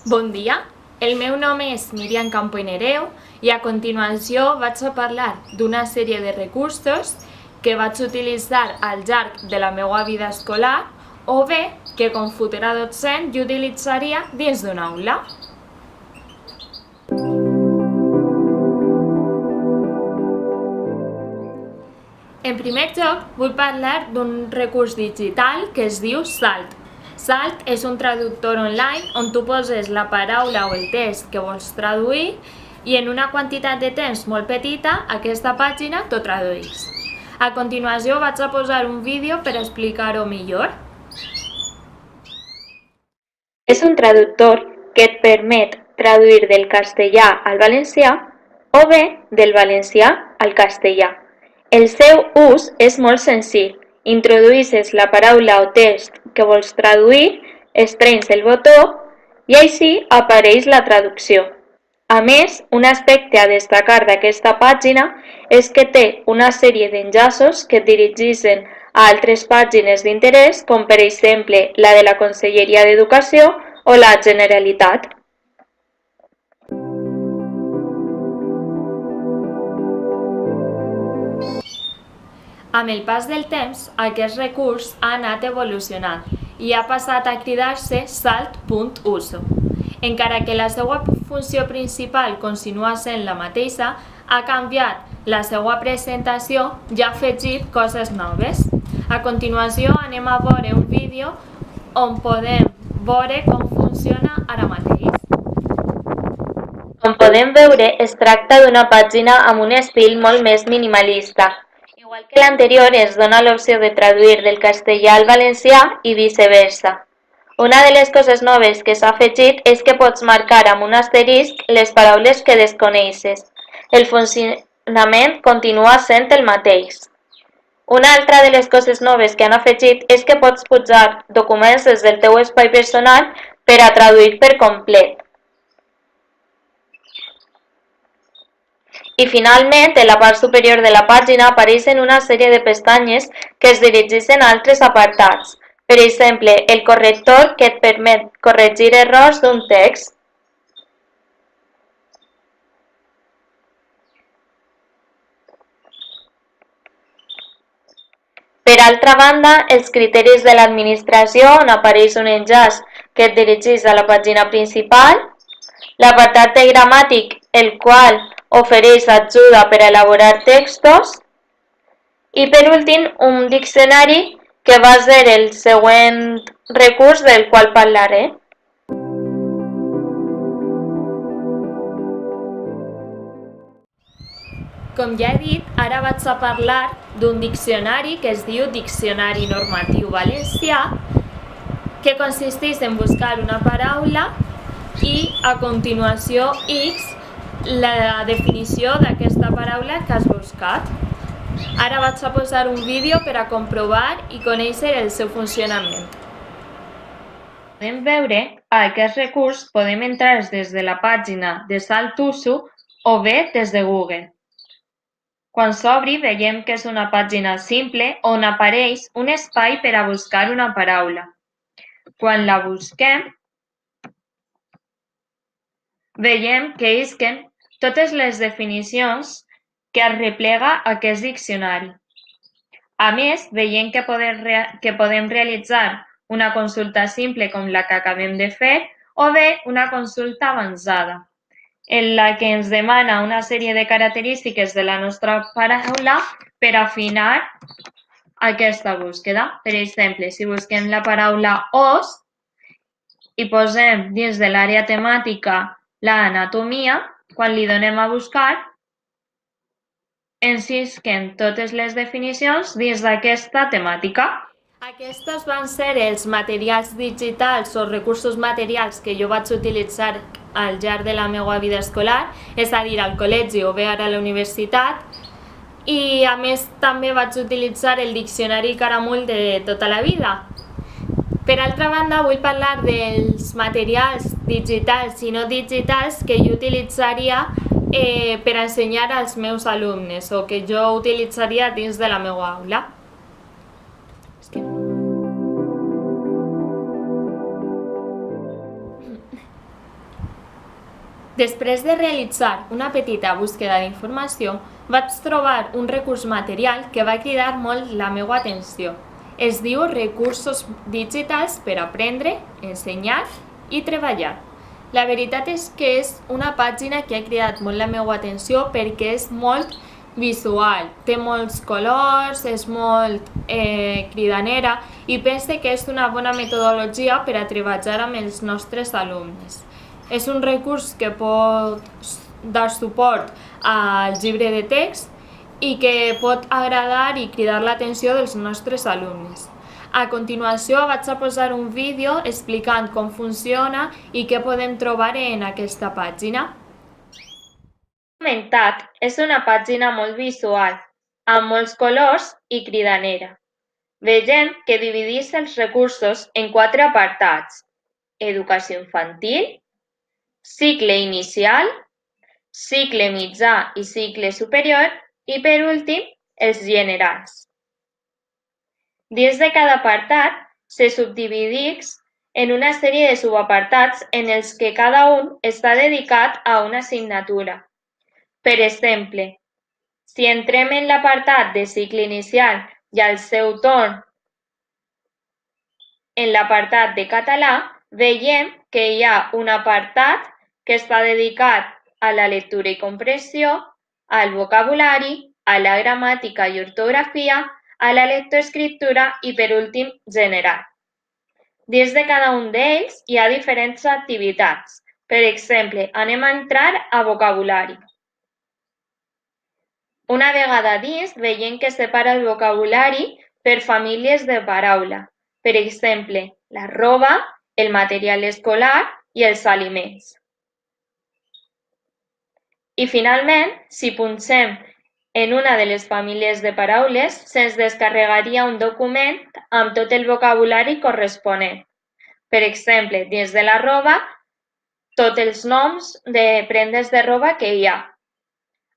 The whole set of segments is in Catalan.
Bon dia, el meu nom és Míriam Campo i Nereu i a continuació vaig a parlar d'una sèrie de recursos que vaig utilitzar al llarg de la meva vida escolar o bé que com futura docent jo utilitzaria dins d'una aula. En primer lloc, vull parlar d'un recurs digital que es diu Salt. Salt és un traductor online on tu poses la paraula o el text que vols traduir i en una quantitat de temps molt petita aquesta pàgina t'ho tradueix. A continuació vaig a posar un vídeo per explicar-ho millor. És un traductor que et permet traduir del castellà al valencià o bé del valencià al castellà. El seu ús és molt senzill. Introduïsses la paraula o text que vols traduir, estrenys el botó i així apareix la traducció. A més, un aspecte a destacar d'aquesta pàgina és que té una sèrie d'enllaços que et dirigeixen a altres pàgines d'interès, com per exemple la de la Conselleria d'Educació o la Generalitat. Amb el pas del temps, aquest recurs ha anat evolucionant i ha passat a cridar-se Salt.uso. Encara que la seva funció principal continua sent la mateixa, ha canviat la seva presentació i ha afegit coses noves. A continuació anem a veure un vídeo on podem veure com funciona ara mateix. Com podem veure, es tracta d'una pàgina amb un estil molt més minimalista. Igual que l'anterior, es dona l'opció de traduir del castellà al valencià i viceversa. Una de les coses noves que s'ha afegit és que pots marcar amb un asterisc les paraules que desconeixes. El funcionament continua sent el mateix. Una altra de les coses noves que han afegit és que pots pujar documents des del teu espai personal per a traduir per complet. I finalment, en la part superior de la pàgina apareixen una sèrie de pestanyes que es dirigeixen a altres apartats. Per exemple, el corrector que et permet corregir errors d'un text. Per altra banda, els criteris de l'administració, on apareix un enllaç que et dirigeix a la pàgina principal, l'apartat de gramàtic, el qual ofereix ajuda per a elaborar textos, i per últim un diccionari que va ser el següent recurs del qual parlaré. Com ja he dit, ara vaig a parlar d'un diccionari que es diu Diccionari Normatiu Valencià, que consisteix en buscar una paraula i a continuació X la definició d'aquesta paraula que has buscat. Ara vaig a posar un vídeo per a comprovar i conèixer el seu funcionament. Podem veure, a aquest recurs podem entrar des de la pàgina de Salt.uso o bé des de Google. Quan s'obri veiem que és una pàgina simple on apareix un espai per a buscar una paraula. Quan la busquem, veiem que isquen totes les definicions que arreplega aquest diccionari. A més, veiem que podem realitzar una consulta simple com la que acabem de fer o bé una consulta avançada, en la que ens demana una sèrie de característiques de la nostra paraula per afinar aquesta búsqueda. Per exemple, si busquem la paraula os i posem dins de l'àrea temàtica l'anatomia, quan li donem a buscar, ens isquen totes les definicions dins d'aquesta temàtica. Aquests van ser els materials digitals o recursos materials que jo vaig utilitzar al llarg de la meva vida escolar, és a dir, al col·legi o bé ara a la universitat, i a més també vaig utilitzar el diccionari Caramull de tota la vida. Per altra banda, vull parlar dels materials digitals i no digitals que jo utilitzaria per ensenyar als meus alumnes o que jo utilitzaria dins de la meva aula. Després de realitzar una petita búsqueda d'informació, vaig trobar un recurs material que va cridar molt la meva atenció. Es diu Recursos digitals per aprendre, ensenyar i treballar. La veritat és que és una pàgina que ha cridat molt la meva atenció perquè és molt visual, té molts colors, és molt cridanera i pense que és una bona metodologia per a treballar amb els nostres alumnes. És un recurs que pot dar suport al llibre de text i que pot agradar i cridar l'atenció dels nostres alumnes. A continuació vaig a posar un vídeo explicant com funciona i què podem trobar en aquesta pàgina. Comentat, és una pàgina molt visual, amb molts colors i cridanera. Vegem que divideix els recursos en 4 apartats: educació infantil, cicle inicial, cicle mitjà i cicle superior i, per últim, els generals. Dins de cada apartat se subdivideix en una sèrie de subapartats en els que cada un està dedicat a una assignatura. Per exemple, si entrem en l'apartat de cicle inicial i al seu torn en l'apartat de català, veiem que hi ha un apartat que està dedicat a la lectura i comprensió, al vocabulari, a la gramàtica i ortografia, a la lectoescriptura i, per últim, general. Dins de cada un d'ells hi ha diferents activitats. Per exemple, anem a entrar a vocabulari. Una vegada dins, veiem que separa el vocabulari per famílies de paraula. Per exemple, la roba, el material escolar i els aliments. I finalment, si punxem en una de les famílies de paraules, se'ns descarregaria un document amb tot el vocabulari corresponent. Per exemple, dins de la roba, tots els noms de prendes de roba que hi ha.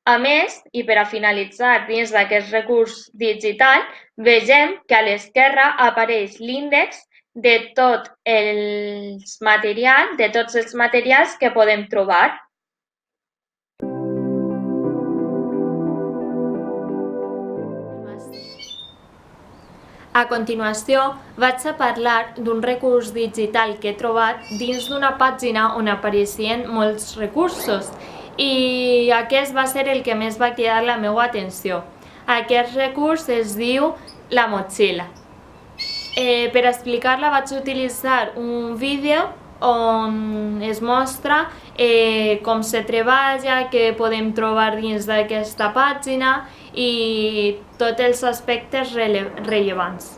A més, i per a finalitzar dins d'aquest recurs digital, vegem que a l'esquerra apareix l'índex de tots els materials que podem trobar. A continuació, vaig a parlar d'un recurs digital que he trobat dins d'una pàgina on apareixien molts recursos i aquest va ser el que més va cridar la meva atenció. Aquest recurs es diu La Motxilla. Per explicar-la vaig utilitzar un vídeo on es mostra com se treballa, què podem trobar dins d'aquesta pàgina i tots els aspectes rellevants.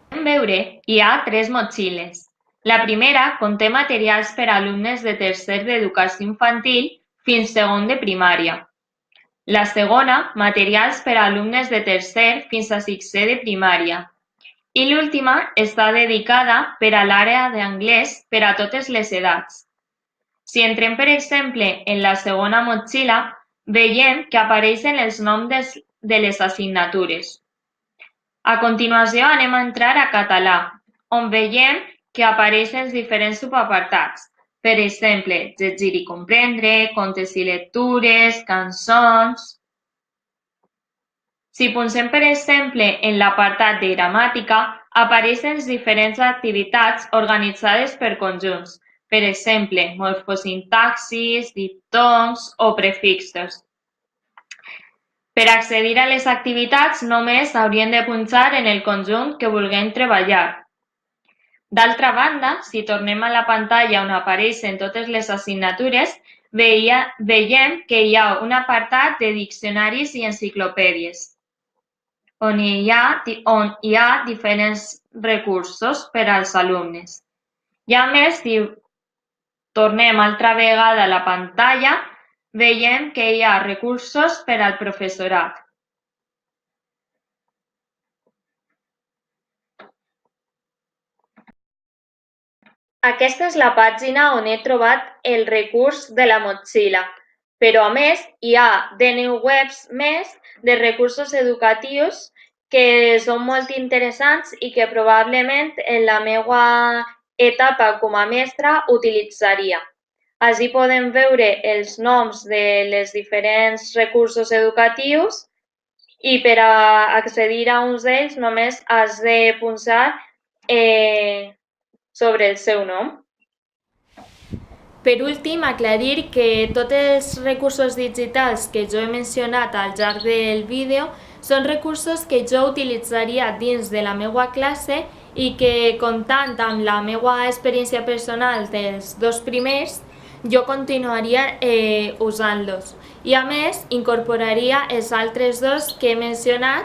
Com podem veure, hi ha 3 motxilles. La primera conté materials per a alumnes de tercer d'educació infantil fins segon de primària. La segona, materials per a alumnes de tercer fins a sisè de primària. I l'última està dedicada per a l'àrea d'anglès per a totes les edats. Si entrem, per exemple, en la segona motxilla, veiem que apareixen els noms de les assignatures. A continuació anem a entrar a català, on veiem que apareixen els diferents subapartats. Per exemple, llegir i comprendre, contes i lectures, cançons. Si punxem, per exemple, en l'apartat de gramàtica, apareixen les diferents activitats organitzades per conjunts. Per exemple, morfosintaxis, diftongs o prefixos. Per accedir a les activitats, només hauríem de punxar en el conjunt que vulguem treballar. D'altra banda, si tornem a la pantalla on apareixen totes les assignatures, veiem que hi ha un apartat de diccionaris i enciclopèdies, on hi ha diferents recursos per als alumnes. I a més, si tornem altra vegada a la pantalla, veiem que hi ha recursos per al professorat. Aquesta és la pàgina on he trobat el recurs de la motxilla, però a més hi ha 19 webs més de recursos educatius que són molt interessants i que probablement en la meva etapa com a mestra utilitzaria. Així podem veure els noms de els diferents recursos educatius i per a accedir a uns d'ells només has de punxar sobre el seu nom. Per últim, aclarir que tots els recursos digitals que jo he mencionat al llarg del vídeo són recursos que jo utilitzaria dins de la meva classe i que, comptant amb la meva experiència personal dels dos primers, jo continuaria usant-los. I a més, incorporaria els altres dos que he mencionat,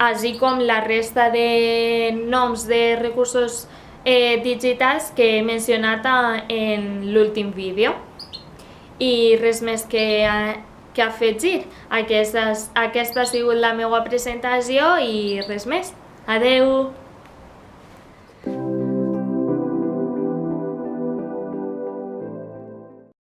així com la resta de noms de recursos digitals que he mencionat en l'últim vídeo. I res més que afegir. Aquesta ha sigut la meva presentació i res més. Adeu!